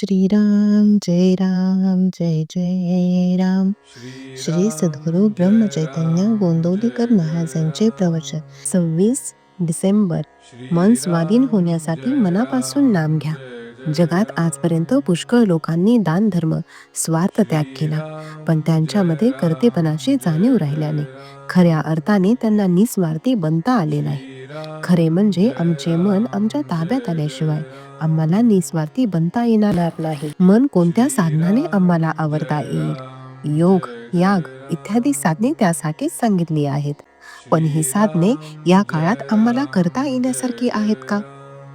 श्रीराम जय राम जय जय राम. श्री सद्गुरु ब्रह्म चैतन्य गोंदवलेकर महाराजांचे प्रवचन. 26 डिसेंबर. मन स्वाधीन होण्यासाठी मनापासून नाम घ्या. जगात आजपर्यंत पुष्कळ लोकांनी दान धर्म स्वार्थ त्याग केला, पण त्यांच्यामध्ये कर्तेपणाची जाणीव राहिल्याने खऱ्या अर्थाने त्यांना निस्वार्थी बनता आले नाही. खरे म्हणजे आमचे मन आमच्या ताब्यात आल्याशिवाय आम्हाला निस्वार्थी बनता येणार नाही. मन कोणत्या साधनाने आम्हाला आवरता येईल? योग, याग इत्यादी साधने त्यासाठीच सांगितली आहेत. पण ही साधने या काळात आम्हाला करता येण्यासारखी आहेत का?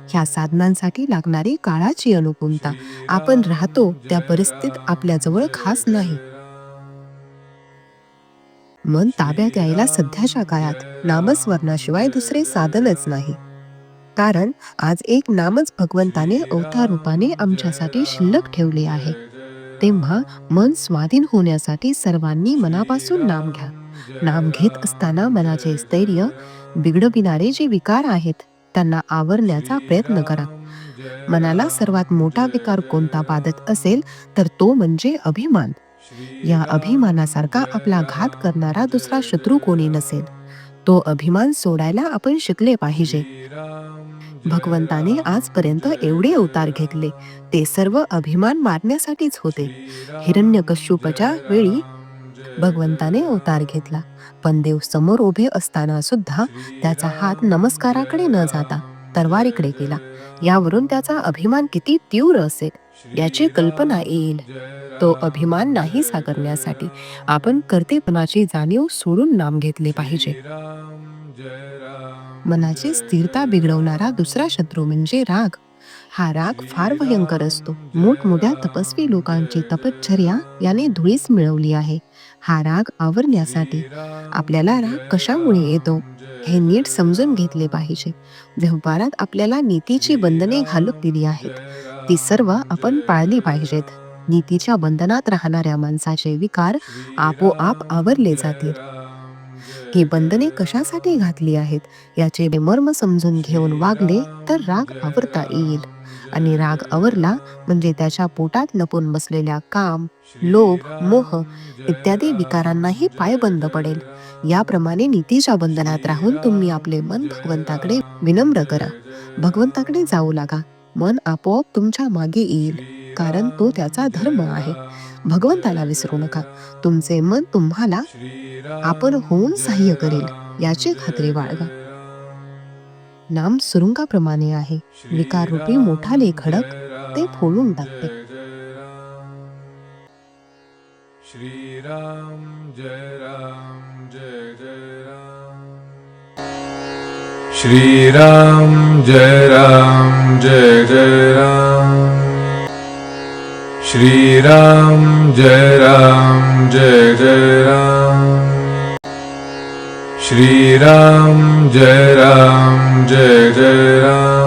ह्या साधनांसाठी लागणारी काळाची अनुकूलता आपण राहतो त्या परिस्थितीत आपल्याजवळ खास नाही. मन ताब्यात यायला सध्याच्या काळात नामस्मरणाशिवाय दुसरे साधनच नाही. कारण आज एक नामच भगवंताने अवतार रूपाने आमच्यासाठी शिल्लक ठेवले आहे. तेव्हा मन स्वाधीन होण्यासाठी सर्वांनी मनापासून नाम घ्या. नाम घेत असताना मनाचे स्थैर्य बिघडविणारे जे विकार आहेत त्यांना आवरण्याचा प्रयत्न करा. मनाला सर्वात मोठा विकार कोणता बाधत असेल तर तो म्हणजे अभिमान. या अभिमानासारखा आपला घात करणारा दुसरा शत्रू कोणी नसेल. तो अभिमान सोडायला आपण शिकले पाहिजे. भगवंताने आजपर्यंत एवढे अवतार घेतले ते सर्व अभिमान मारण्यासाठीच होते. हिरण्यकश्यपाच्या वेळी भगवंताने अवतार घेतला, पण देव समोर उभे असताना सुद्धा त्याचा हात नमस्काराकडे न जाता तलवारीकडे गेला. यावरून त्याचा अभिमान किती तीव्र असेल याची कल्पना येईल. तो अभिमान नाहीसा करण्यासाठी आपण कर्तेपणाची जाणीव सोडून नाम घेतले पाहिजे. मनाची स्थिरता बिघडवणारा दुसरा शत्रू म्हणजे राग. हा राग फार भयंकर असतो. मोठमोठ्या तपस्वी लोकांची तपश्चर्या याने धुळीस मिळवली आहे. हा राग आवरण्यासाठी आपल्याला राग कशामुळे येतो हे नीट समजून घेतले पाहिजे. व्यवहारात आपल्याला नीतीची बंधने घालून दिली आहेत, ती सर्व आपण पाळली पाहिजेत. नीतीच्या बंधनात राहणाऱ्या माणसाचे विकार आपोआप आवरले जातील. ही बंधने कशासाठी घातली आहेत याचे मर्म समजून घेऊन वागले तर राग आवरता येईल. आणि राग आवरला म्हणजे त्याच्या पोटात लपून बसलेल्या काम, लोभ, मोह इत्यादी विकारांनाही पायबंद पडेल. याप्रमाणे नीतीच्या बंधनात राहून तुम्ही आपले मन भगवंताकडे विनम्र करा. भगवंताकडे जाऊ लागा. मन आपोआप तुमच्या मागे येईल, कारण तो त्याचा धर्म आहे. भगवंताला विसरू नका. तुमचे मन तुम्हाला आपण होऊन सहाय्य करेल याची खात्री बाळगा. नाम सुरुंगाप्रमाणे आहे. विकाररूपी मोठाले खडक ते फोडून टाकते. श्रीराम जय राम जय जय राम. श्रीराम जय राम जय जय राम. श्रीराम जय राम जय जय राम. श्रीराम जय राम जय जय राम.